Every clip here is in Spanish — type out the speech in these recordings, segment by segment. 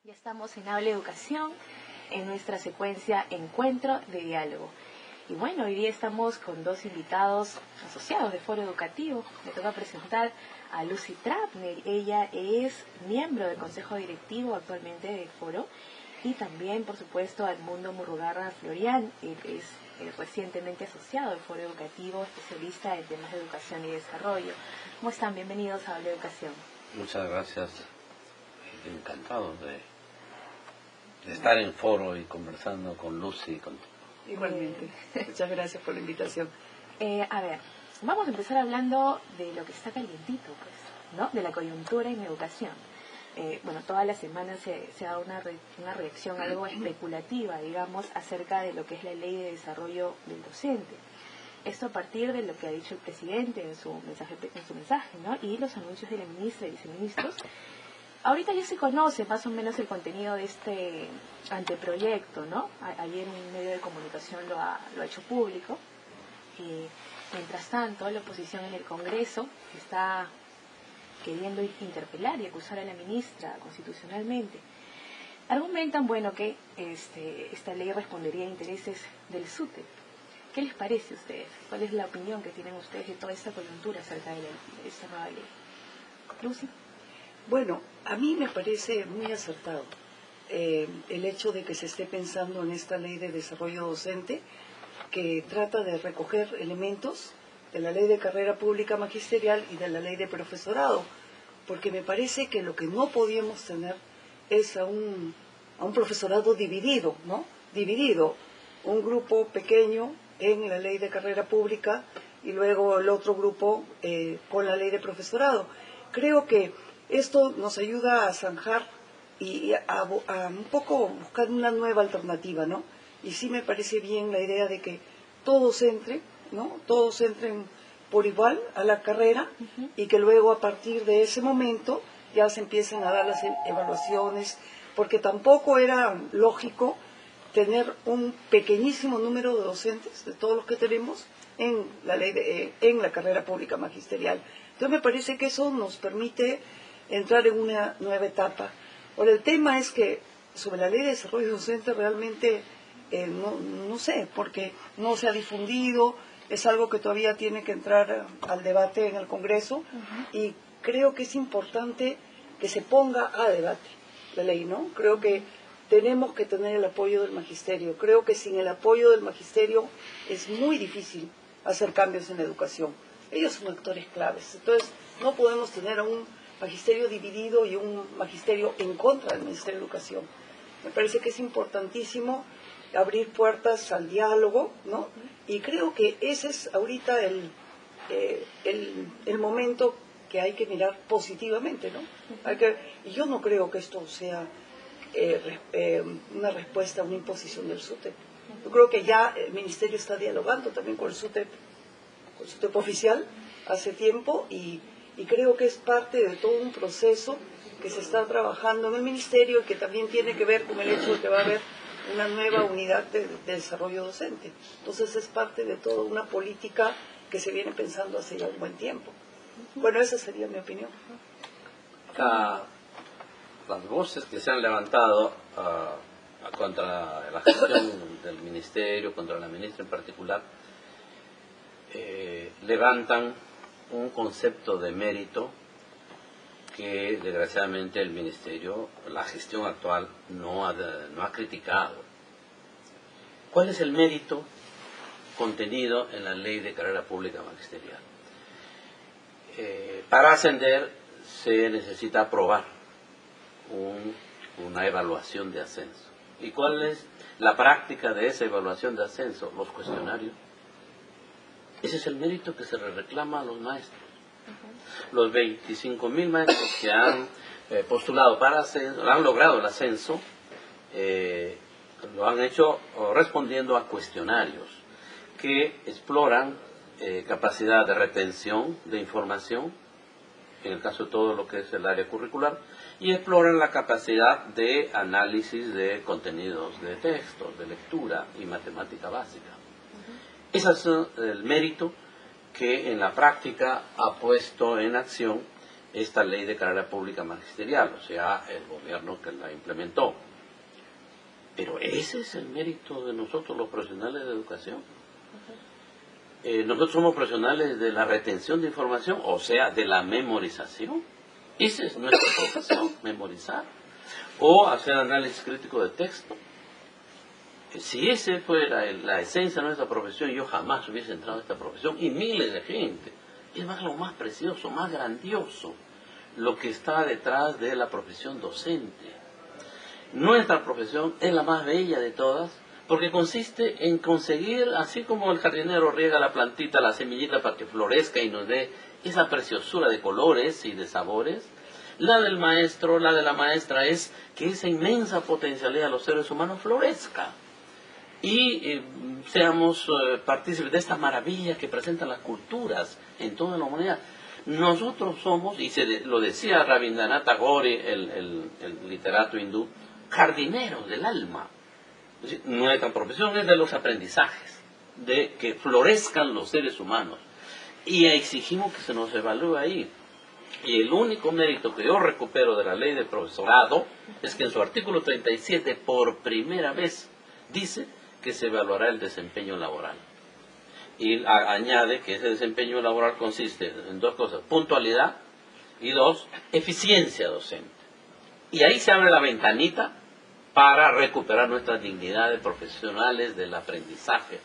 Ya estamos en Habla Educación, en nuestra secuencia Encuentro de Diálogo. Y bueno, hoy día estamos con dos invitados asociados de Foro Educativo. Me toca presentar a Lucy Trapner. Ella es miembro del Consejo Directivo actualmente de Foro. Y también, por supuesto, a Edmundo Murrugarra Florián. Él es recientemente asociado de Foro Educativo, especialista en temas de educación y desarrollo. ¿Cómo están? Bienvenidos a Habla Educación. Muchas gracias. Encantado de estar en Foro y conversando con Lucy y contigo. Igualmente. Muchas gracias por la invitación. A ver, vamos a empezar hablando de lo que está calientito, pues, ¿no? De la coyuntura en educación. Bueno, toda la semana se ha dado una reacción algo especulativa, digamos, acerca de lo que es la Ley de Desarrollo del Docente. Esto a partir de lo que ha dicho el presidente en su mensaje, ¿no? Y los anuncios de la ministra y viceministros. Ahorita ya se conoce más o menos el contenido de este anteproyecto, ¿no? Ayer un medio de comunicación lo ha hecho público. Mientras tanto, la oposición en el Congreso está queriendo interpelar y acusar a la ministra constitucionalmente. Argumentan, bueno, que esta ley respondería a intereses del SUTEP. ¿Qué les parece a ustedes? ¿Cuál es la opinión que tienen ustedes de toda esta coyuntura acerca de esta nueva ley? Lucy. Bueno, a mí me parece muy acertado el hecho de que se esté pensando en esta ley de desarrollo docente que trata de recoger elementos de la ley de carrera pública magisterial y de la ley de profesorado, porque me parece que lo que no podíamos tener es a un profesorado dividido, ¿no? Dividido, un grupo pequeño en la ley de carrera pública y luego el otro grupo con la ley de profesorado. Creo que esto nos ayuda a zanjar y a un poco buscar una nueva alternativa, ¿no? Y sí me parece bien la idea de que todos entren, ¿no? Todos entren por igual a la carrera y que luego a partir de ese momento ya se empiecen a dar las evaluaciones, porque tampoco era lógico tener un pequeñísimo número de docentes de todos los que tenemos en la en la carrera pública magisterial. Entonces me parece que eso nos permite entrar en una nueva etapa. Ahora, el tema es que sobre la ley de desarrollo docente realmente no sé, porque no se ha difundido, es algo que todavía tiene que entrar al debate en el Congreso y creo que es importante que se ponga a debate la ley, ¿no? Creo que tenemos que tener el apoyo del magisterio. Creo que sin el apoyo del magisterio es muy difícil hacer cambios en la educación. Ellos son actores claves. Entonces, no podemos tener a un magisterio dividido y un magisterio en contra del Ministerio de Educación. Me parece que es importantísimo abrir puertas al diálogo, ¿no? Y creo que ese es ahorita el momento que hay que mirar positivamente, ¿no? Y yo no creo que esto sea una respuesta a una imposición del SUTEP. Yo creo que ya el Ministerio está dialogando también con el SUTEP oficial hace tiempo y creo que es parte de todo un proceso que se está trabajando en el Ministerio y que también tiene que ver con el hecho de que va a haber una nueva unidad de desarrollo docente. Entonces es parte de toda una política que se viene pensando hace ya un buen tiempo. Bueno, esa sería mi opinión. Las voces que se han levantado contra la gestión del Ministerio, contra la ministra en particular, levantan un concepto de mérito que desgraciadamente el Ministerio, la gestión actual, no ha criticado. ¿Cuál es el mérito contenido en la Ley de Carrera Pública Magisterial? Para ascender se necesita aprobar una evaluación de ascenso. ¿Y cuál es la práctica de esa evaluación de ascenso? Los cuestionarios. Ese es el mérito que se le reclama a los maestros. Los 25.000 maestros que han postulado para ascenso, han logrado el ascenso, lo han hecho respondiendo a cuestionarios que exploran capacidad de retención de información, en el caso de todo lo que es el área curricular, y exploran la capacidad de análisis de contenidos de textos, de lectura y matemática básica. Ese es el mérito que en la práctica ha puesto en acción esta ley de carrera pública magisterial, o sea, el gobierno que la implementó. Pero ese es el mérito de nosotros los profesionales de educación. Nosotros somos profesionales de la retención de información, o sea, de la memorización. Esa es nuestra profesión, memorizar. O hacer análisis crítico de texto. Si ese fuera la esencia de nuestra profesión, yo jamás hubiese entrado en esta profesión, y miles de gente. Es más, lo más precioso, más grandioso, lo que está detrás de la profesión docente. Nuestra profesión es la más bella de todas, porque consiste en conseguir, así como el jardinero riega la plantita, la semillita para que florezca y nos dé esa preciosura de colores y de sabores, la del maestro, la de la maestra es que esa inmensa potencialidad de los seres humanos florezca y seamos partícipes de esta maravilla que presentan las culturas en toda la humanidad. Nosotros somos, y lo decía Rabindranath Tagore, el literato hindú, jardineros del alma. Es decir, nuestra profesión es de los aprendizajes, de que florezcan los seres humanos, y exigimos que se nos evalúe ahí. Y el único mérito que yo recupero de la ley de profesorado es que en su artículo 37 por primera vez dice que se evaluará el desempeño laboral. Y añade que ese desempeño laboral consiste en dos cosas: puntualidad, y dos, eficiencia docente. Y ahí se abre la ventanita para recuperar nuestras dignidades profesionales del aprendizaje.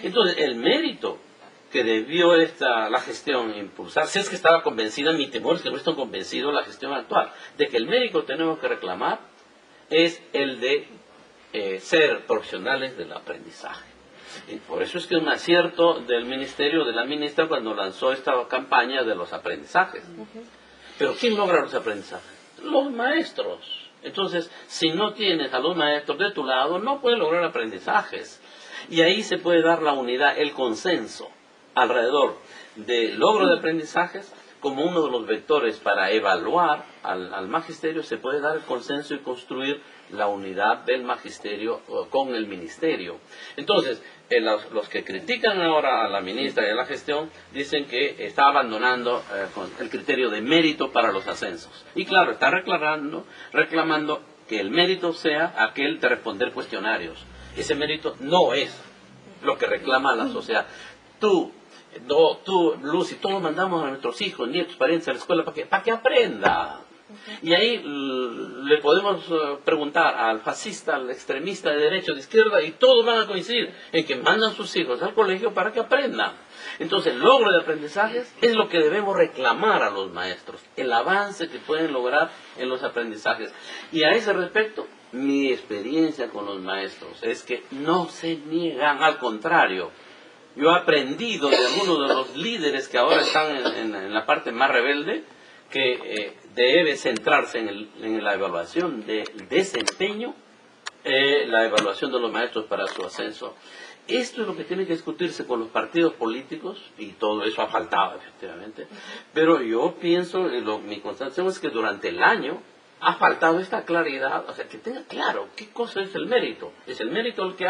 Entonces, el mérito que debió la gestión impulsar, si es que estaba convencida, mi temor es que no están convencidos la gestión actual, de que el mérito que tenemos que reclamar es el de ser profesionales del aprendizaje. Y por eso es que un acierto del ministerio, de la ministra, cuando lanzó esta campaña de los aprendizajes. Pero ¿quién logra los aprendizajes? Los maestros. Entonces, si no tienes a los maestros de tu lado, no puedes lograr aprendizajes. Y ahí se puede dar la unidad, el consenso alrededor del logro de aprendizajes como uno de los vectores para evaluar al magisterio. Se puede dar el consenso y construir la unidad del magisterio con el ministerio. Entonces, los que critican ahora a la ministra y a la gestión dicen que está abandonando el criterio de mérito para los ascensos. Y claro, está reclamando que el mérito sea aquel de responder cuestionarios. Ese mérito no es lo que reclama la sociedad. Tú, Lucy, todos mandamos a nuestros hijos, nietos, parientes a la escuela para que aprenda. Y ahí le podemos preguntar al fascista, al extremista de derecha, de izquierda, y todos van a coincidir en que mandan sus hijos al colegio para que aprendan. Entonces, el logro de aprendizajes es lo que debemos reclamar a los maestros, el avance que pueden lograr en los aprendizajes. Y a ese respecto, mi experiencia con los maestros es que no se niegan, al contrario. Yo he aprendido de algunos de los líderes que ahora están en la parte más rebelde, que debe centrarse en la evaluación del desempeño, la evaluación de los maestros para su ascenso. Esto es lo que tiene que discutirse con los partidos políticos, y todo eso ha faltado, efectivamente. Pero yo pienso, mi constatación es que durante el año ha faltado esta claridad, o sea, que tenga claro qué cosa es el mérito. ¿Es el mérito el que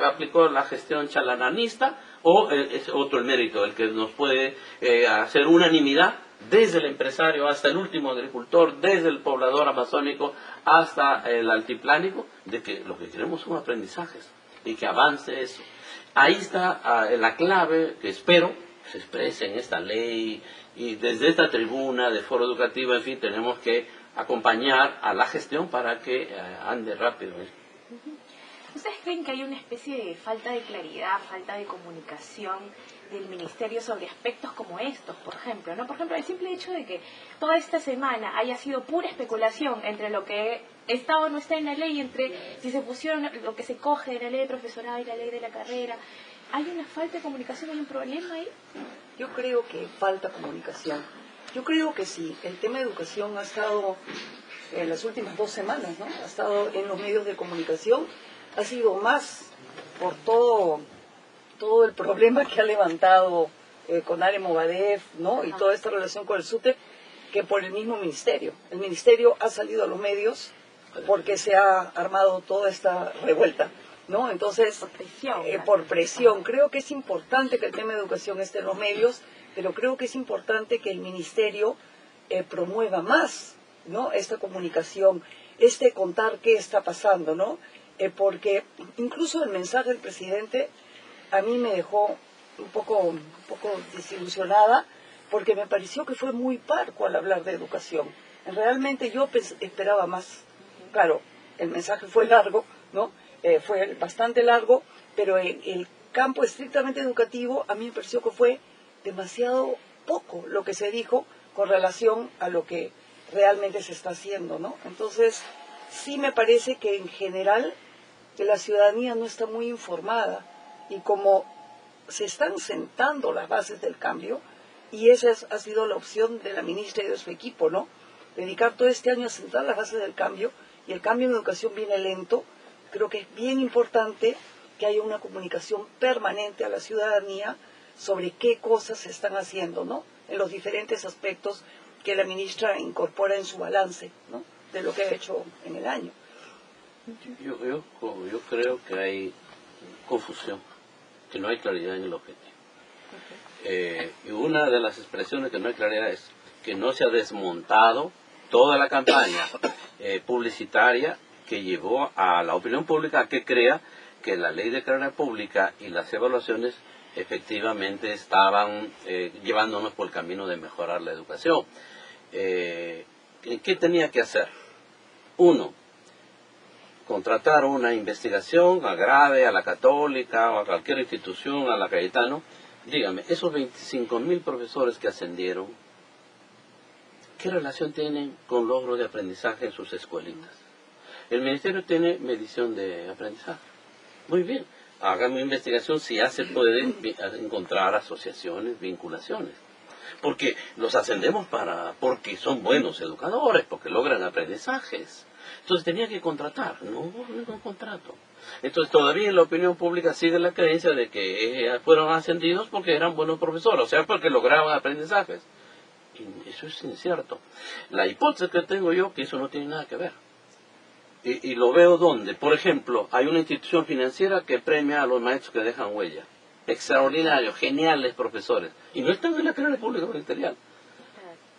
aplicó la gestión chalananista, o es otro el mérito, el que nos puede hacer unanimidad desde el empresario hasta el último agricultor, desde el poblador amazónico hasta el altiplánico, de que lo que queremos son aprendizajes y que avance eso? Ahí está la clave que espero se exprese en esta ley, y desde esta tribuna de Foro Educativo, en fin, tenemos que acompañar a la gestión para que ande rápido. ¿Ustedes creen que hay una especie de falta de claridad, falta de comunicación del ministerio sobre aspectos como estos, por ejemplo, ¿no? Por ejemplo, el simple hecho de que toda esta semana haya sido pura especulación entre lo que está o no está en la ley, entre si se pusieron lo que se coge de la ley de profesorado y la ley de la carrera. ¿Hay una falta de comunicación, hay un problema ahí? Yo creo que falta comunicación. Yo creo que sí, el tema de educación ha estado en las últimas 2 semanas, ¿no? Ha estado en los medios de comunicación, ha sido más por todo el problema que ha levantado con Ale Movadef, ¿no? Y toda esta relación con el SUTEP, que por el mismo ministerio. El ministerio ha salido a los medios porque se ha armado toda esta revuelta, ¿no? Entonces, por presión. Creo que es importante que el tema de educación esté en los medios, pero creo que es importante que el ministerio promueva más, ¿no?, esta comunicación, este contar qué está pasando, ¿no? Porque incluso el mensaje del presidente a mí me dejó un poco desilusionada, porque me pareció que fue muy parco al hablar de educación. Realmente yo esperaba más. Claro, el mensaje fue largo, ¿no? Fue bastante largo, pero en el campo estrictamente educativo a mí me pareció que fue demasiado poco lo que se dijo con relación a lo que realmente se está haciendo, ¿no? Entonces, sí me parece que en general la ciudadanía no está muy informada, y como se están sentando las bases del cambio, y esa ha sido la opción de la ministra y de su equipo, ¿no? Dedicar todo este año a sentar las bases del cambio, y el cambio en educación viene lento. Creo que es bien importante que haya una comunicación permanente a la ciudadanía sobre qué cosas se están haciendo, ¿no?, en los diferentes aspectos que la ministra incorpora en su balance, ¿no?, de lo que ha hecho en el año. Yo creo que hay confusión, que no hay claridad en el objetivo. Y una de las expresiones que no hay claridad es que no se ha desmontado toda la campaña publicitaria que llevó a la opinión pública a que crea que la ley de carrera pública y las evaluaciones efectivamente estaban llevándonos por el camino de mejorar la educación. ¿Qué tenía que hacer? Uno, contratar una investigación grave a la Católica o a cualquier institución, a la Cayetano. Dígame, esos 25.000 profesores que ascendieron, ¿qué relación tienen con logros de aprendizaje en sus escuelitas? El ministerio tiene medición de aprendizaje. Muy bien, hagan una investigación si ya se puede encontrar asociaciones, vinculaciones. Porque los ascendemos porque son buenos educadores, porque logran aprendizajes. Entonces tenía que contratar, no ningún contrato. Entonces todavía en la opinión pública sigue la creencia de que fueron ascendidos porque eran buenos profesores, o sea, porque lograban aprendizajes. Y eso es incierto. La hipótesis que tengo yo que eso no tiene nada que ver. Y lo veo donde, por ejemplo, hay una institución financiera que premia a los maestros que dejan huella. Extraordinarios, geniales profesores. Y no están en la carrera pública ministerial.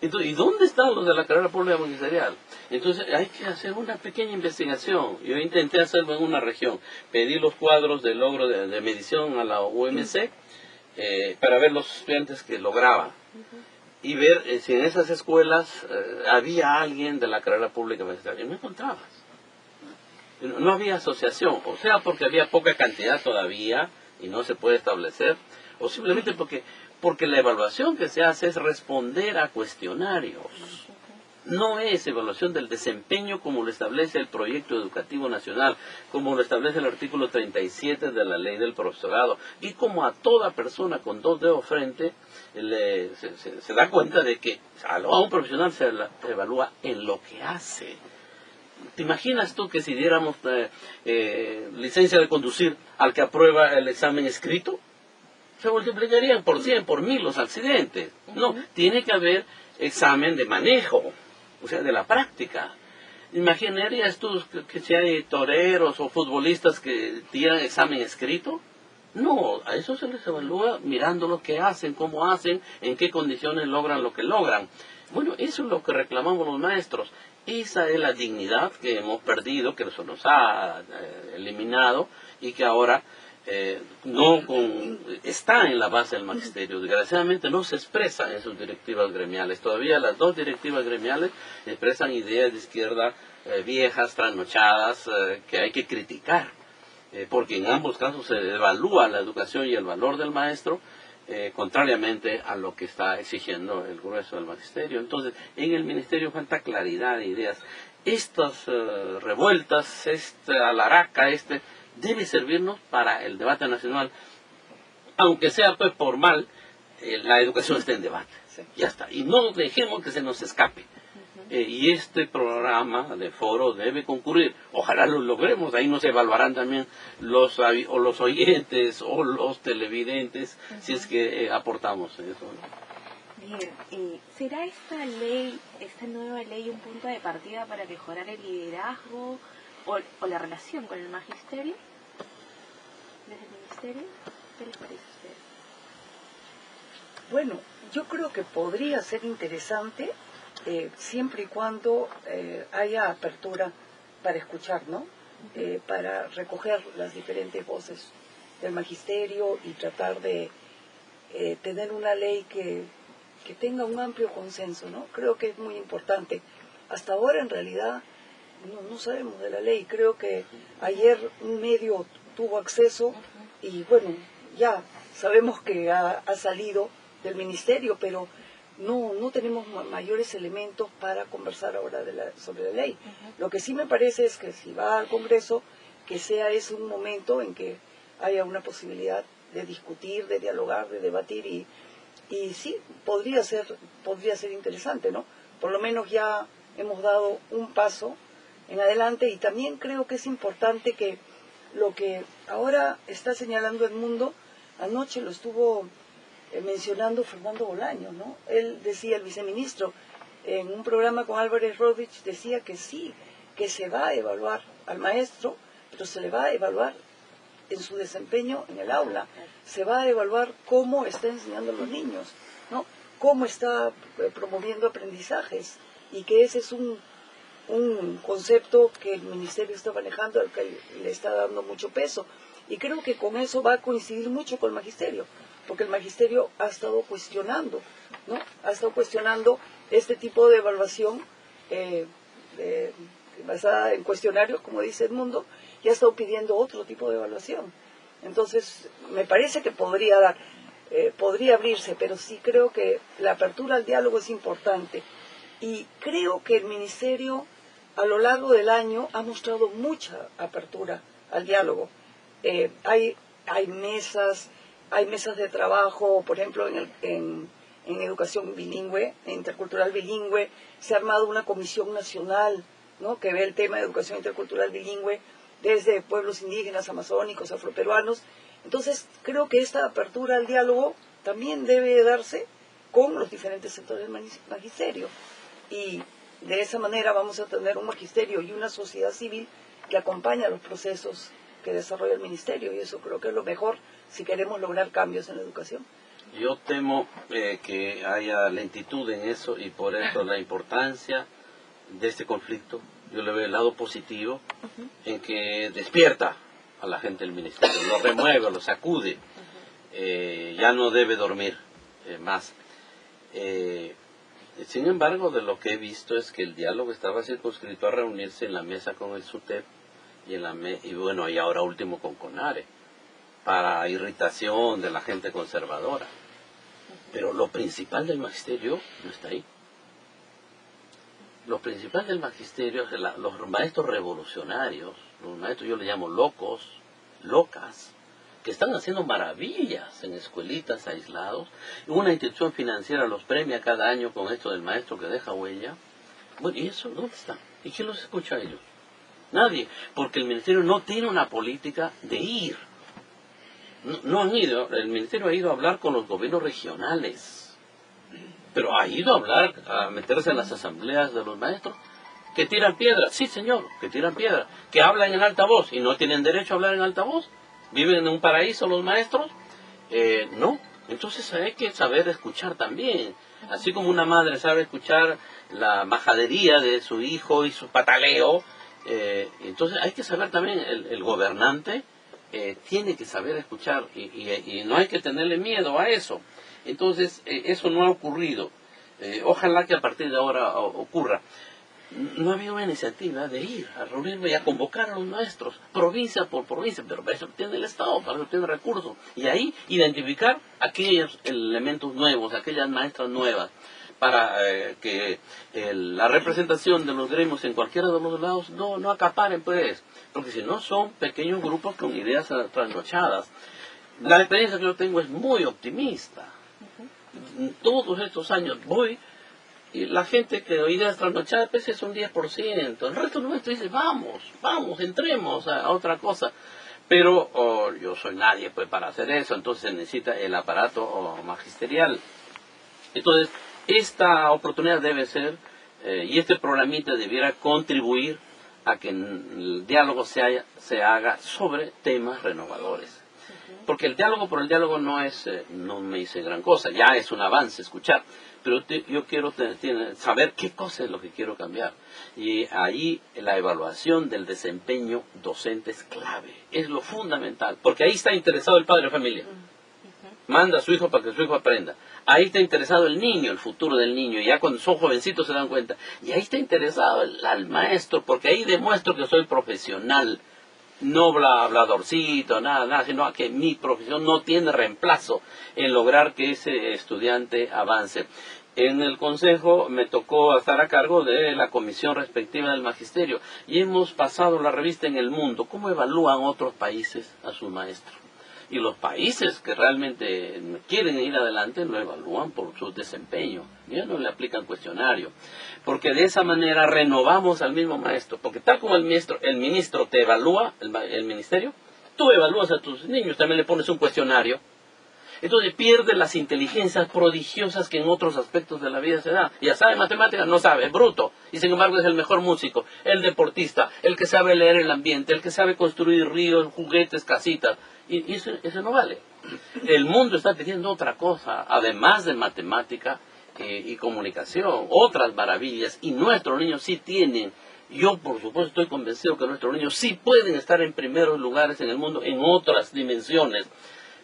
Entonces, ¿y dónde están los de la carrera pública ministerial? Entonces hay que hacer una pequeña investigación. Yo intenté hacerlo en una región. Pedí los cuadros de logro de medición a la UMC para ver los estudiantes que lograban. Y ver si en esas escuelas había alguien de la carrera pública ministerial. Y no encontrabas. No había asociación. O sea, porque había poca cantidad todavía y no se puede establecer. O simplemente porque la evaluación que se hace es responder a cuestionarios. No es evaluación del desempeño como lo establece el Proyecto Educativo Nacional, como lo establece el artículo 37 de la Ley del Profesorado, y como a toda persona con dos dedos frente se da cuenta de que a un profesional se evalúa en lo que hace. ¿Te imaginas tú que si diéramos licencia de conducir al que aprueba el examen escrito? Se multiplicarían por 100, por 1000 los accidentes. No, tiene que haber examen de manejo, o sea, de la práctica. ¿Imaginarías tú que si hay toreros o futbolistas que tiran examen escrito? No, a eso se les evalúa mirando lo que hacen, cómo hacen, en qué condiciones logran lo que logran. Bueno, eso es lo que reclamamos los maestros. Esa es la dignidad que hemos perdido, que se nos ha eliminado y que ahora está en la base del magisterio. Desgraciadamente no se expresa en sus directivas gremiales. Todavía las dos directivas gremiales expresan ideas de izquierda viejas, trasnochadas, que hay que criticar. Porque en ambos casos se evalúa la educación y el valor del maestro contrariamente a lo que está exigiendo el grueso del magisterio. Entonces, en el ministerio falta claridad de ideas. Estas revueltas, esta alaraca, debe servirnos para el debate nacional, aunque sea pues por mal, la educación está en debate. Sí. Ya está. Y no dejemos que se nos escape. Y este programa de foro debe concurrir. Ojalá lo logremos. Ahí nos evaluarán también los oyentes o los televidentes, si es que aportamos en eso, ¿no? Bien, ¿será esta nueva ley, un punto de partida para mejorar el liderazgo o la relación con el magisterio? ¿Desde el ministerio? ¿Qué les parece a ustedes? Bueno, yo creo que podría ser interesante siempre y cuando haya apertura para escuchar, ¿no? Para recoger las diferentes voces del magisterio y tratar de tener una ley que tenga un amplio consenso, ¿no? Creo que es muy importante. Hasta ahora, en realidad, no sabemos de la ley. Creo que ayer un medio tuvo acceso y, bueno, ya sabemos que ha salido del ministerio, pero no tenemos mayores elementos para conversar ahora sobre la ley. Lo que sí me parece es que si va al Congreso, que sea ese un momento en que haya una posibilidad de discutir, de dialogar, de debatir y sí, podría ser interesante, ¿no? Por lo menos ya hemos dado un paso en adelante y también creo que es importante que lo que ahora está señalando el mundo, anoche lo estuvo mencionando Fernando Bolaños, ¿no? Él decía, el viceministro, en un programa con Álvarez Rodríguez, decía que sí, que se va a evaluar al maestro, pero se le va a evaluar en su desempeño en el aula, se va a evaluar cómo está enseñando a los niños, ¿no? Cómo está promoviendo aprendizajes, y que ese es un concepto que el ministerio está manejando, al que le está dando mucho peso. Y creo que con eso va a coincidir mucho con el magisterio, porque el magisterio ha estado cuestionando, ¿no? Ha estado cuestionando este tipo de evaluación basada en cuestionarios, como dice Edmundo, y ha estado pidiendo otro tipo de evaluación. Entonces, me parece que podría abrirse, pero sí creo que la apertura al diálogo es importante. Y creo que el ministerio, a lo largo del año, ha mostrado mucha apertura al diálogo. Hay mesas de trabajo, por ejemplo, en educación bilingüe, intercultural bilingüe, se ha armado una comisión nacional, ¿no?, que ve el tema de educación intercultural bilingüe desde pueblos indígenas, amazónicos, afroperuanos. Entonces, creo que esta apertura al diálogo también debe darse con los diferentes sectores del magisterio. Y de esa manera vamos a tener un magisterio y una sociedad civil que acompaña los procesos que desarrolla el ministerio, y eso creo que es lo mejor si queremos lograr cambios en la educación. Yo temo que haya lentitud en eso, y por eso la importancia de este conflicto. Yo le veo el lado positivo en que despierta a la gente del ministerio, lo remueve, lo sacude, ya no debe dormir más. Sin embargo, de lo que he visto es que el diálogo estaba circunscrito a reunirse en la mesa con el SUTEP y bueno, y ahora último con CONARE, para irritación de la gente conservadora. Pero lo principal del magisterio no está ahí. Lo principal del magisterio es los maestros revolucionarios, los maestros, yo les llamo locos, locas, que están haciendo maravillas en escuelitas aislados. Una institución financiera los premia cada año con esto del maestro que deja huella. Bueno, ¿y eso dónde está? ¿Y quién los escucha a ellos? Nadie, porque el ministerio no tiene una política de ir. No han ido, el ministerio ha ido a hablar con los gobiernos regionales, pero ha ido a hablar, a meterse en las asambleas de los maestros, que tiran piedra. Sí, señor, que tiran piedra, que hablan en alta voz y no tienen derecho a hablar en alta voz. ¿Viven en un paraíso los maestros? No. Entonces hay que saber escuchar también. Así como una madre sabe escuchar la majadería de su hijo y su pataleo, entonces hay que saber también, el gobernante tiene que saber escuchar, y no hay que tenerle miedo a eso. Entonces, eso no ha ocurrido. Ojalá que a partir de ahora ocurra. No había una iniciativa de ir a reunirme y a convocar a los maestros, provincia por provincia, pero para eso tiene el Estado, para eso tiene recursos. Y ahí identificar aquellos elementos nuevos, aquellas maestras nuevas, para que la representación de los gremios en cualquiera de los lados no acaparen, pues, porque si no son pequeños grupos con ideas trasnochadas. La experiencia que yo tengo es muy optimista. Todos estos años voy, y la gente que ideas trasnochadas pues es un 10%, el resto nuestro dice, vamos, entremos a otra cosa. Pero yo soy nadie pues para hacer eso, entonces se necesita el aparato magisterial. Entonces, esta oportunidad debe ser, y este programita debiera contribuir a que el diálogo se haga sobre temas renovadores. Porque el diálogo por el diálogo no me dice gran cosa, ya es un avance escuchar, pero yo quiero saber qué cosa es lo que quiero cambiar. Y ahí la evaluación del desempeño docente es clave, es lo fundamental, porque ahí está interesado el padre de familia. Manda a su hijo para que su hijo aprenda. Ahí está interesado el niño, el futuro del niño. Y ya cuando son jovencitos se dan cuenta. Y ahí está interesado el maestro, porque ahí demuestro que soy profesional. No habladorcito, nada, sino que mi profesión no tiene reemplazo en lograr que ese estudiante avance. En el consejo me tocó estar a cargo de la comisión respectiva del magisterio. Y hemos pasado la revista en el mundo. ¿Cómo evalúan otros países a sus maestros? Y los países que realmente quieren ir adelante lo evalúan por su desempeño. Ya no le aplican cuestionario. Porque de esa manera renovamos al mismo maestro. Porque tal como el ministro te evalúa, el ministerio, tú evalúas a tus niños, también le pones un cuestionario. Entonces pierde las inteligencias prodigiosas que en otros aspectos de la vida se dan. Ya sabe matemáticas, no sabe, es bruto. Y sin embargo es el mejor músico, el deportista, el que sabe leer el ambiente, el que sabe construir ríos, juguetes, casitas. Y eso no vale. El mundo está pidiendo otra cosa, además de matemática y comunicación, otras maravillas. Y nuestros niños sí tienen. Yo, por supuesto, estoy convencido que nuestros niños sí pueden estar en primeros lugares en el mundo en otras dimensiones.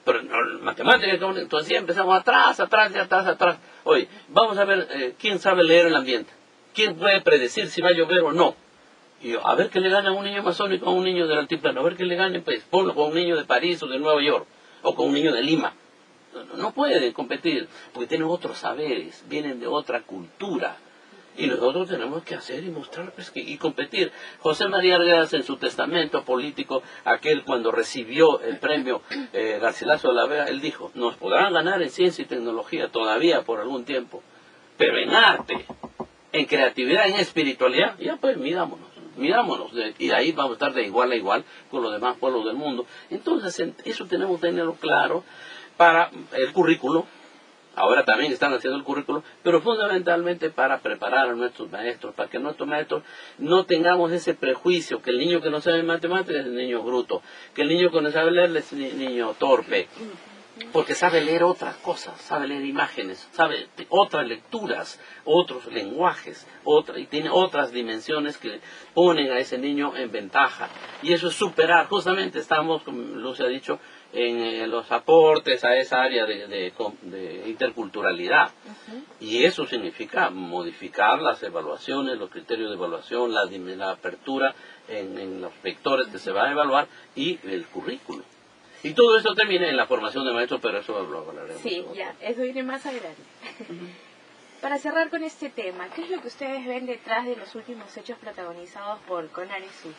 Pero no, matemáticas, entonces ya empezamos atrás. Oye, vamos a ver quién sabe leer el ambiente. ¿Quién puede predecir si va a llover o no? Y yo, a ver qué le gana a un niño amazónico a un niño del altiplano. A ver qué le gane, pues ponlo con un niño de París o de Nueva York. O con un niño de Lima. No pueden competir, porque tienen otros saberes, vienen de otra cultura. Y nosotros tenemos que hacer y mostrar pues, y competir. José María Arguedas en su testamento político, aquel cuando recibió el premio Garcilaso de la Vega, él dijo, nos podrán ganar en ciencia y tecnología todavía por algún tiempo, pero en arte, en creatividad, en espiritualidad, ya pues mirámonos, y ahí vamos a estar de igual a igual con los demás pueblos del mundo. Entonces eso tenemos que tenerlo claro para el currículo. Ahora también están haciendo el currículo, pero fundamentalmente para preparar a nuestros maestros, para que nuestros maestros no tengamos ese prejuicio, que el niño que no sabe matemáticas es el niño bruto, que el niño que no sabe leer es el niño torpe, porque sabe leer otras cosas, sabe leer imágenes, sabe otras lecturas, otros lenguajes, y tiene otras dimensiones que ponen a ese niño en ventaja. Y eso es superar, justamente estamos, como Lucy ha dicho, en los aportes a esa área de interculturalidad. Y eso significa modificar las evaluaciones, los criterios de evaluación, la apertura en los vectores que se va a evaluar y el currículo. Y todo eso termina en la formación de maestros, pero eso lo hablaremos. Sí, ya, eso viene más adelante. Para cerrar con este tema, ¿qué es lo que ustedes ven detrás de los últimos hechos protagonizados por CONARE Sud?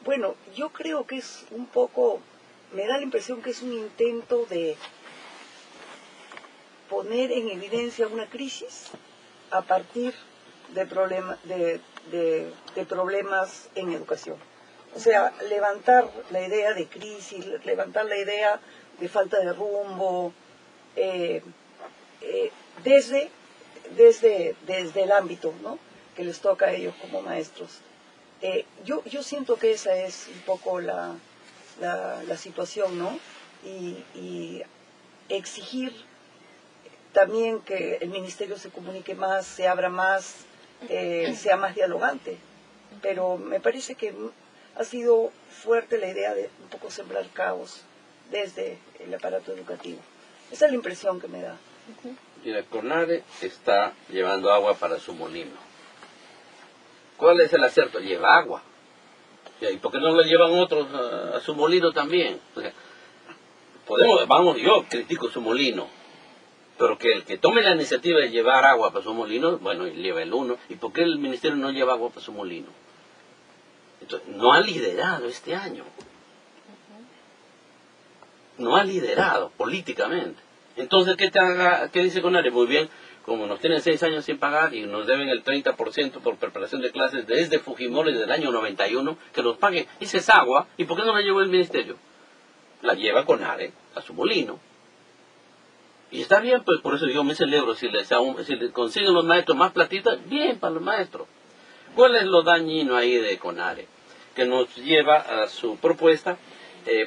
Bueno, yo creo que es un poco, me da la impresión que es un intento de poner en evidencia una crisis a partir de problemas en educación. O sea, levantar la idea de crisis, levantar la idea de falta de rumbo, desde el ámbito, ¿no?, que les toca a ellos como maestros. Yo siento que esa es un poco la situación, ¿no? Y exigir también que el ministerio se comunique más, se abra más, sea más dialogante. Pero me parece que ha sido fuerte la idea de un poco sembrar caos desde el aparato educativo. Esa es la impresión que me da. Mira, CONARE está llevando agua para su molino. ¿Cuál es el acierto? Lleva agua. ¿Y por qué no lo llevan otros a su molino también? O sea, yo critico su molino, pero que el que tome la iniciativa de llevar agua para su molino, bueno, lleva el uno. ¿Y por qué el ministerio no lleva agua para su molino? Entonces, no ha liderado este año. No ha liderado políticamente. Entonces, ¿qué dice CONARE? Muy bien, como nos tienen 6 años sin pagar y nos deben el 30% por preparación de clases desde Fujimori del año 91, que nos paguen. Esa es agua. ¿Y por qué no la llevó el ministerio? La lleva CONARE a su molino. Y está bien, pues por eso yo me celebro. Si le consiguen los maestros más platitas, bien para los maestros. ¿Cuál es lo dañino ahí de CONARE? que nos lleva a su propuesta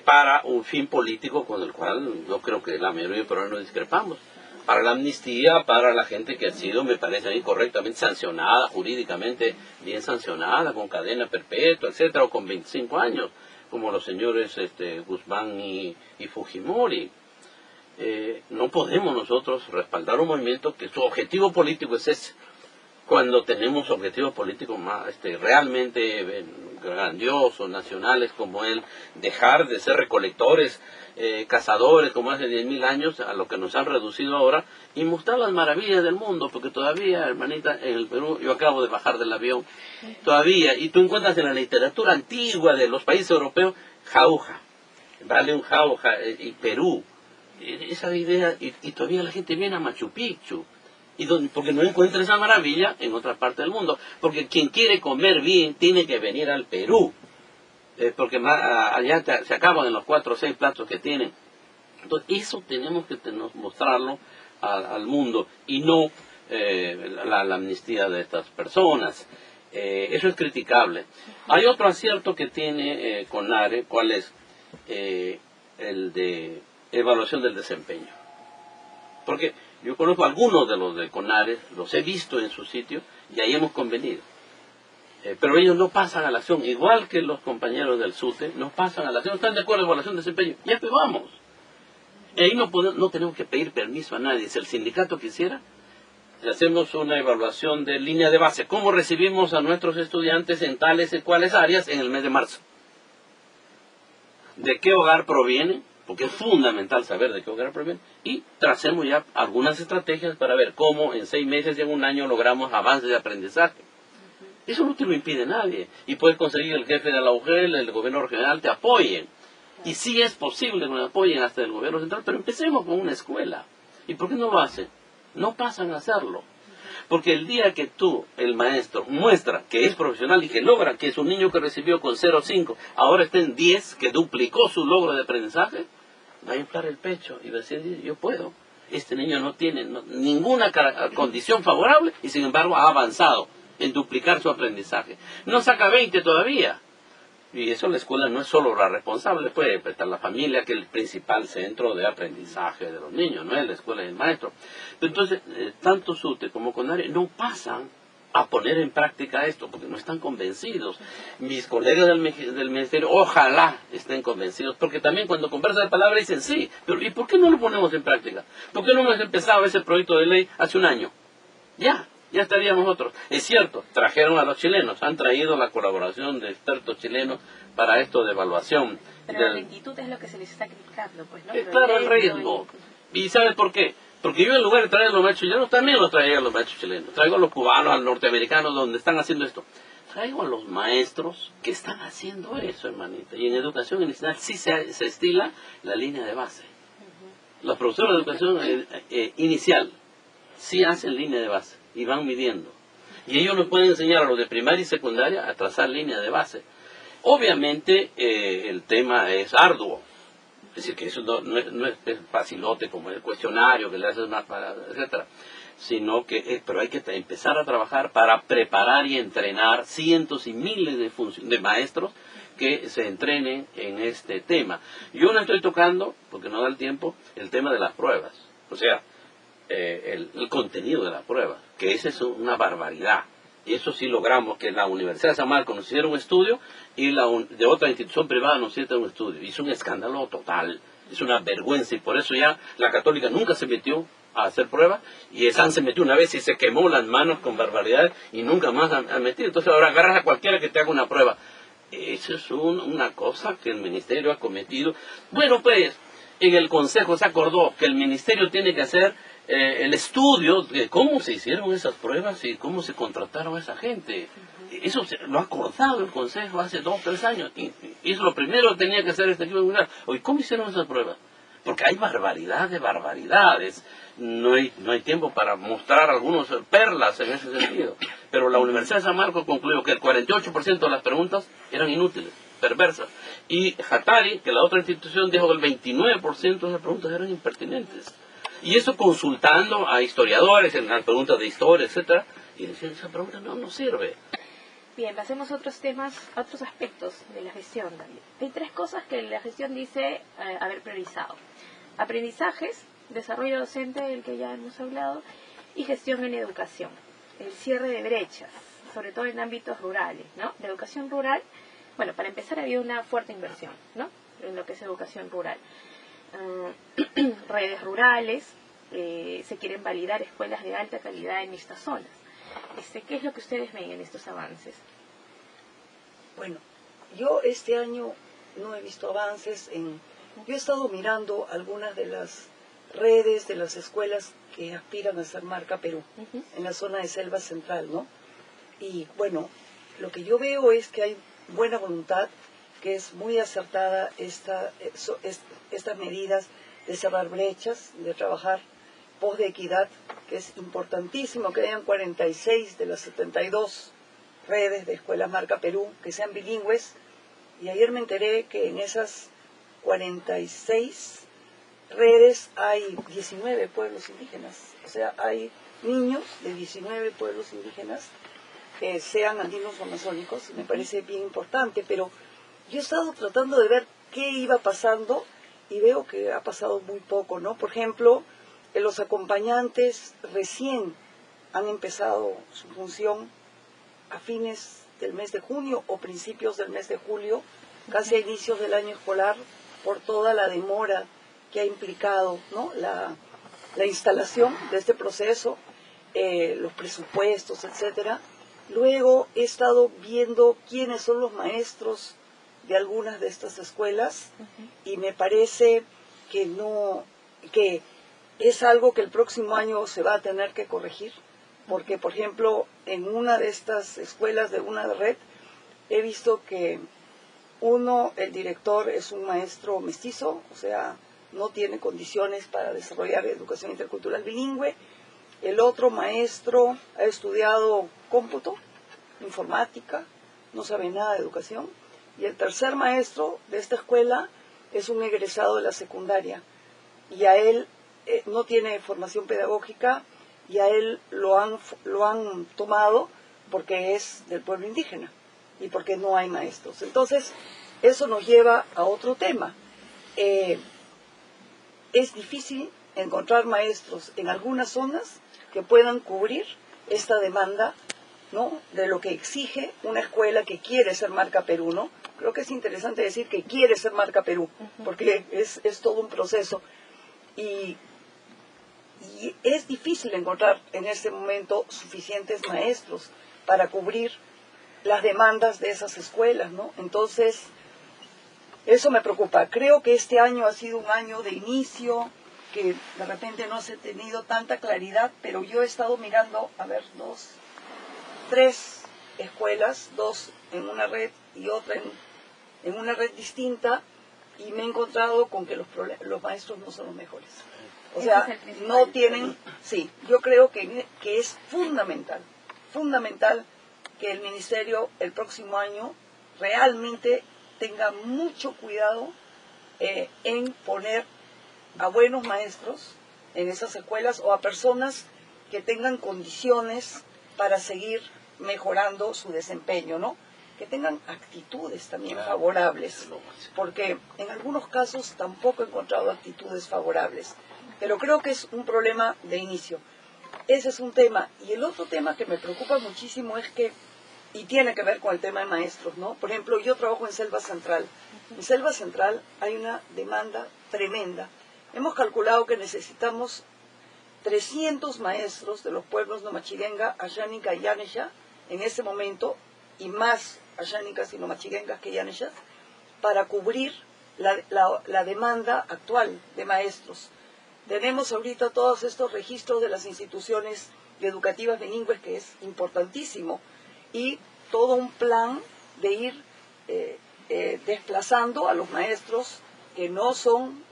para un fin político con el cual yo creo que la mayoría de peruanos no discrepamos. Para la amnistía, para la gente que ha sido, me parece a mí, correctamente sancionada, jurídicamente bien sancionada, con cadena perpetua, etcétera, o con 25 años, como los señores Guzmán y Fujimori. No podemos nosotros respaldar un movimiento que su objetivo político es ese. Cuando tenemos objetivos políticos más realmente grandiosos, nacionales, como el dejar de ser recolectores, cazadores, como hace 10.000 años, a lo que nos han reducido ahora, y mostrar las maravillas del mundo, porque todavía, hermanita, en el Perú, yo acabo de bajar del avión, todavía, y tú encuentras en la literatura antigua de los países europeos, jauja, vale un jauja, y Perú, esa idea, y todavía la gente viene a Machu Picchu, porque no encuentra esa maravilla en otra parte del mundo. Porque quien quiere comer bien tiene que venir al Perú. Porque allá se acaban en los 4 o 6 platos que tienen. Entonces, eso tenemos que mostrarlo al mundo y no la amnistía de estas personas. Eso es criticable. Hay otro acierto que tiene CONARE, ¿cuál es? El de evaluación del desempeño. Porque yo conozco algunos de los de CONARE, los he visto en su sitio y ahí hemos convenido. Pero ellos no pasan a la acción, igual que los compañeros del SUTE, no pasan a la acción, están de acuerdo en la evaluación de desempeño, ya pues vamos. Y ahí no tenemos que pedir permiso a nadie. Si el sindicato quisiera, hacemos una evaluación de línea de base. ¿Cómo recibimos a nuestros estudiantes en tales y cuales áreas en el mes de marzo? ¿De qué hogar provienen? Porque es fundamental saber de qué hogar proviene, y tracemos ya algunas estrategias para ver cómo en 6 meses y en un año logramos avances de aprendizaje. Eso no te lo impide nadie, y puedes conseguir el jefe de la UGEL, el gobierno regional te apoyen, y sí es posible que nos apoyen hasta el gobierno central, pero empecemos con una escuela. ¿Y por qué no lo hacen? No pasan a hacerlo. Porque el día que tú, el maestro, muestra que es profesional y que logra que su niño que recibió con 0,5 ahora esté en 10, que duplicó su logro de aprendizaje, va a inflar el pecho y va a decir, yo puedo. Este niño no tiene ninguna condición favorable y sin embargo ha avanzado en duplicar su aprendizaje. No saca 20 todavía. Y eso la escuela no es solo la responsable, puede estar la familia, que es el principal centro de aprendizaje de los niños, no es la escuela del maestro. Entonces, tanto SUTE como CONARE no pasan a poner en práctica esto, porque no están convencidos. Mis colegas del ministerio, ojalá estén convencidos, porque también cuando conversan de palabra dicen sí, pero ¿y por qué no lo ponemos en práctica? ¿Por qué no hemos empezado ese proyecto de ley hace un año? Ya estaríamos nosotros. Es cierto, trajeron a los chilenos, han traído la colaboración de expertos chilenos para esto de evaluación. Pero la lentitud es lo que se les está criticando, pues, ¿no? Claro, el ritmo. ¿Y sabes por qué? Porque yo en lugar de traer a los maestros chilenos, también los traía a los maestros chilenos. Traigo a los cubanos, a los norteamericanos, donde están haciendo esto. Traigo a los maestros que están haciendo eso, hermanita. Y en educación inicial sí se estila la línea de base. Los profesores de educación inicial sí hacen línea de base y van midiendo. Y ellos nos pueden enseñar a los de primaria y secundaria a trazar línea de base. Obviamente el tema es arduo. Es decir, que eso no es facilote como el cuestionario que le haces más para, etcétera, sino que pero hay que empezar a trabajar para preparar y entrenar cientos y miles de maestros que se entrenen en este tema. Yo no estoy tocando, porque no da el tiempo, el tema de las pruebas, o sea, el contenido de las pruebas, que esa es una barbaridad. Y eso sí logramos que la Universidad de San Marcos nos hiciera un estudio y de otra institución privada nos hiciera un estudio. Y es un escándalo total, es una vergüenza, y por eso ya la Católica nunca se metió a hacer pruebas, y ESAN se metió una vez y se quemó las manos con barbaridades y nunca más ha metido. Entonces ahora agarras a cualquiera que te haga una prueba. Eso es una cosa que el Ministerio ha cometido. Bueno, pues en el Consejo se acordó que el Ministerio tiene que hacer el estudio de cómo se hicieron esas pruebas y cómo se contrataron a esa gente. Eso lo ha acordado el Consejo hace 2 o 3 años. Y es lo primero que tenía que hacer este equipo mundial. Oye, ¿cómo hicieron esas pruebas? Porque hay barbaridad de barbaridades. No hay tiempo para mostrar algunas perlas en ese sentido. Pero la Universidad de San Marcos concluyó que el 48% de las preguntas eran inútiles, perversas. Y Hattari, que la otra institución, dijo que el 29% de las preguntas eran impertinentes. Y eso consultando a historiadores en las preguntas de historia, etcétera, y decían, esa pregunta no sirve. Bien, pasemos a otros temas, a otros aspectos de la gestión también. Hay 3 cosas que la gestión dice haber priorizado. Aprendizajes, desarrollo docente, del que ya hemos hablado, y gestión en educación. El cierre de brechas, sobre todo en ámbitos rurales, ¿no? De educación rural, bueno, para empezar había una fuerte inversión, ¿no? En lo que es educación rural. Redes rurales, se quieren validar escuelas de alta calidad en estas zonas. ¿Qué es lo que ustedes ven en estos avances? Bueno, yo este año no he visto avances Yo he estado mirando algunas de las redes de las escuelas que aspiran a ser marca Perú, en la zona de Selva Central, ¿no? Y bueno, lo que yo veo es que hay buena voluntad, que es muy acertada estas medidas de cerrar brechas, de trabajar pos de equidad, que es importantísimo que hayan 46 de las 72 redes de escuelas marca Perú que sean bilingües. Y ayer me enteré que en esas 46 redes hay 19 pueblos indígenas. O sea, hay niños de 19 pueblos indígenas que sean andinos o amazónicos. Me parece bien importante, pero yo he estado tratando de ver qué iba pasando y veo que ha pasado muy poco, ¿no? Por ejemplo, los acompañantes recién han empezado su función a fines del mes de junio o principios del mes de julio, casi a inicios del año escolar, por toda la demora que ha implicado, ¿no? la instalación de este proceso, los presupuestos, etcétera. Luego he estado viendo quiénes son los maestros de algunas de estas escuelas y me parece que es algo que el próximo año se va a tener que corregir, porque, por ejemplo, en una de estas escuelas de una red, he visto que el director es un maestro mestizo, o sea, no tiene condiciones para desarrollar educación intercultural bilingüe. El otro maestro ha estudiado cómputo, informática, no sabe nada de educación. Y el tercer maestro de esta escuela es un egresado de la secundaria. Y a él no tiene formación pedagógica y a él lo han tomado porque es del pueblo indígena y porque no hay maestros. Entonces, eso nos lleva a otro tema. Es difícil encontrar maestros en algunas zonas que puedan cubrir esta demanda, ¿no?, de lo que exige una escuela que quiere ser marca Perú, ¿no? Creo que es interesante decir que quiere ser marca Perú, porque es todo un proceso. Y es difícil encontrar en este momento suficientes maestros para cubrir las demandas de esas escuelas, ¿no? Entonces, eso me preocupa. Creo que este año ha sido un año de inicio, que de repente no se ha tenido tanta claridad, pero yo he estado mirando, a ver, 3 escuelas, 2 en una red y otra en una red distinta, y me he encontrado con que los maestros no son los mejores. O sea, no tienen... Sí, yo creo que es fundamental que el Ministerio el próximo año realmente tenga mucho cuidado en poner a buenos maestros en esas escuelas o a personas que tengan condiciones para seguir mejorando su desempeño, ¿no? Que tengan actitudes también favorables, porque en algunos casos tampoco he encontrado actitudes favorables, pero creo que es un problema de inicio. Ese es un tema. Y el otro tema que me preocupa muchísimo es que, y tiene que ver con el tema de maestros, ¿no? Por ejemplo, yo trabajo en Selva Central. En Selva Central hay una demanda tremenda. Hemos calculado que necesitamos 300 maestros de los pueblos Nomachiguenga, Ashánica y Yanesha en este momento, y más Ashánicas y Nomachiguengas que Yaneshas, para cubrir la demanda actual de maestros. Tenemos ahorita todos estos registros de las instituciones educativas bilingües, que es importantísimo, y todo un plan de ir desplazando a los maestros que no son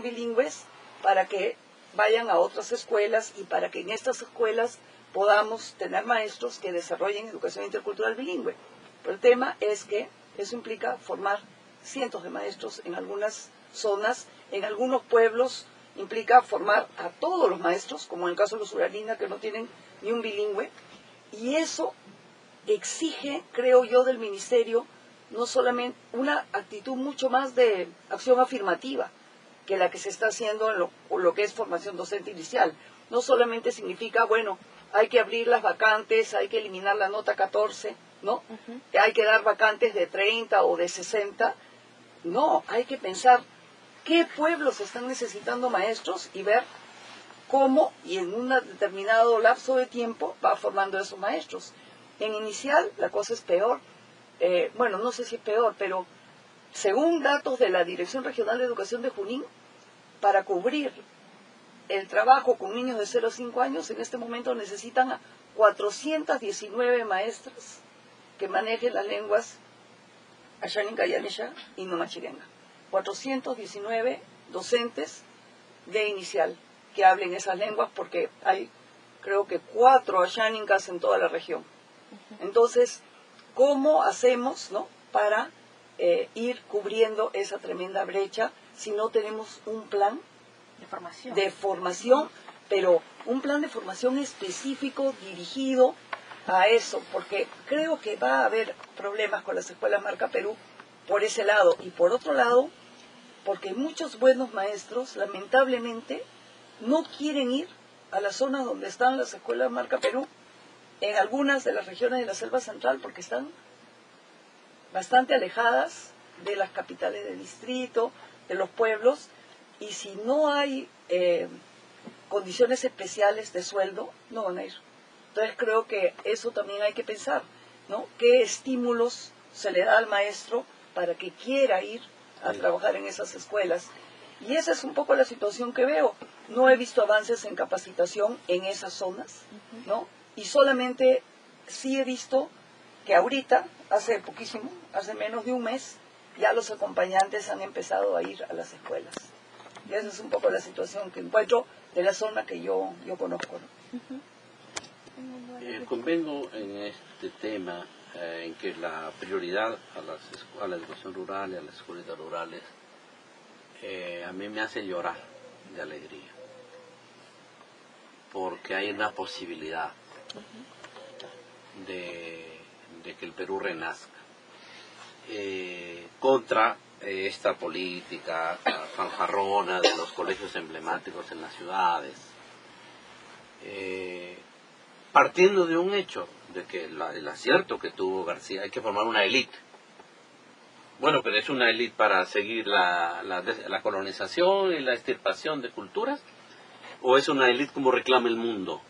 bilingües, para que vayan a otras escuelas y para que en estas escuelas podamos tener maestros que desarrollen educación intercultural bilingüe. Pero el tema es que eso implica formar cientos de maestros en algunas zonas, en algunos pueblos implica formar a todos los maestros, como en el caso de los Uralina, que no tienen ni un bilingüe, y eso exige, creo yo, del ministerio no solamente una actitud mucho más de acción afirmativa que la que se está haciendo en lo que es formación docente inicial. No solamente significa, bueno, hay que abrir las vacantes, hay que eliminar la nota 14, ¿no? Hay que dar vacantes de 30 o de 60. No, hay que pensar qué pueblos están necesitando maestros y ver cómo y en un determinado lapso de tiempo va formando esos maestros. En inicial la cosa es peor. Bueno, no sé si es peor, pero según datos de la Dirección Regional de Educación de Junín, para cubrir el trabajo con niños de 0 a 5 años, en este momento necesitan a 419 maestras que manejen las lenguas Ashaninka Yanisha y Nomachirenga. 419 docentes de inicial que hablen esas lenguas, porque hay, creo que 4 Ashaninkas en toda la región. Entonces, ¿cómo hacemos, no, para ir cubriendo esa tremenda brecha si no tenemos un plan de formación, pero un plan de formación específico dirigido a eso? Porque creo que va a haber problemas con las escuelas Marca Perú por ese lado, y por otro lado porque muchos buenos maestros lamentablemente no quieren ir a las zonas donde están las escuelas Marca Perú, en algunas de las regiones de la selva central, porque están bastante alejadas de las capitales de distrito, de los pueblos, y si no hay condiciones especiales de sueldo, no van a ir. Entonces creo que eso también hay que pensar, ¿no? ¿Qué estímulos se le da al maestro para que quiera ir a trabajar en esas escuelas? Y esa es un poco la situación que veo. No he visto avances en capacitación en esas zonas, ¿no? Y solamente sí he visto que ahorita, hace poquísimo, hace menos de un mes, ya los acompañantes han empezado a ir a las escuelas. Y esa es un poco la situación que encuentro de la zona que yo conozco, ¿no? Convengo en este tema en que la prioridad a la educación rural y a las escuelas rurales a mí me hace llorar de alegría, porque hay una posibilidad de que el Perú renazca contra esta política fanfarrona de los colegios emblemáticos en las ciudades, partiendo de un hecho, de que el acierto que tuvo García, hay que formar una élite. Bueno, pero es una élite para seguir la colonización y la extirpación de culturas, o es una élite como reclama el mundo,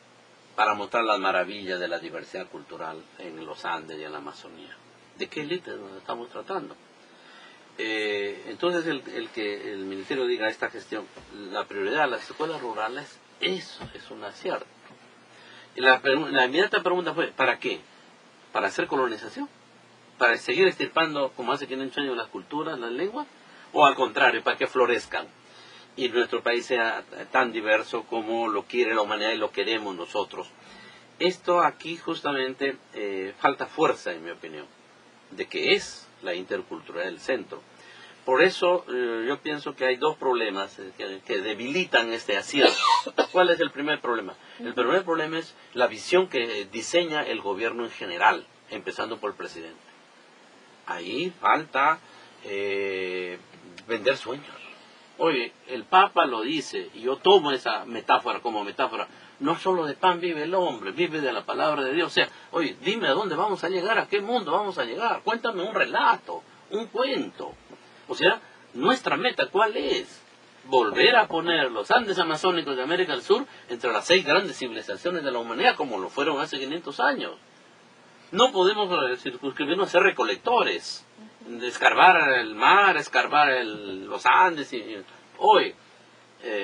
para mostrar las maravillas de la diversidad cultural en los Andes y en la Amazonía. ¿De qué élite nos estamos tratando? Entonces el que el ministerio diga esta gestión, la prioridad a las escuelas rurales, eso es un acierto. Y la inmediata pregunta fue, ¿para qué? ¿Para hacer colonización? ¿Para seguir extirpando como hace 500 años las culturas, las lenguas? ¿O al contrario, para que florezcan y nuestro país sea tan diverso como lo quiere la humanidad y lo queremos nosotros? Esto aquí justamente falta fuerza, en mi opinión, de que es la interculturalidad del centro. Por eso yo pienso que hay dos problemas que debilitan este acierto. ¿Cuál es el primer problema? El primer problema es la visión que diseña el gobierno en general, empezando por el presidente. Ahí falta vender sueños. Oye, el Papa lo dice, y yo tomo esa metáfora como metáfora. No solo de pan vive el hombre, vive de la palabra de Dios. O sea, oye, dime a dónde vamos a llegar, a qué mundo vamos a llegar. Cuéntame un relato, un cuento. O sea, nuestra meta, ¿cuál es? Volver a poner los Andes amazónicos de América del Sur entre las 6 grandes civilizaciones de la humanidad, como lo fueron hace 500 años. No podemos circunscribirnos a ser recolectores, de escarbar el mar, escarbar los Andes, y hoy,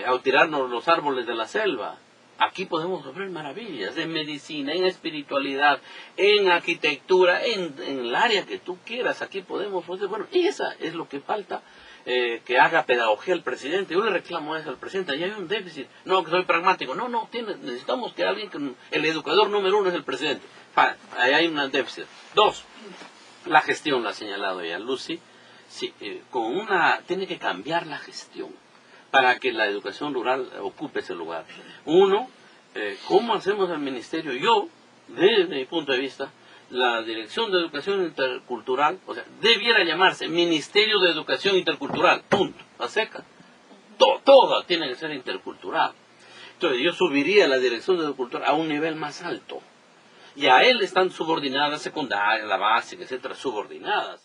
a tirarnos los árboles de la selva. Aquí podemos ofrecer maravillas en medicina, en espiritualidad, en arquitectura, en el área que tú quieras. Aquí podemos ofrecer, bueno, y esa es lo que falta, que haga pedagogía el presidente. Yo le reclamo eso al presidente, ahí hay un déficit. No, que soy pragmático. No, necesitamos que el educador número 1 es el presidente. Ahí hay un déficit. 2, la gestión, la ha señalado ya Lucy. Sí, tiene que cambiar la gestión para que la educación rural ocupe ese lugar. 1, ¿cómo hacemos el ministerio? Yo, desde mi punto de vista, la Dirección de Educación Intercultural, o sea, debiera llamarse Ministerio de Educación Intercultural, punto, a seca. Toda tiene que ser intercultural. Entonces yo subiría la Dirección de Educación a un nivel más alto. Y a él están subordinadas secundarias, la básica, etcétera, subordinadas.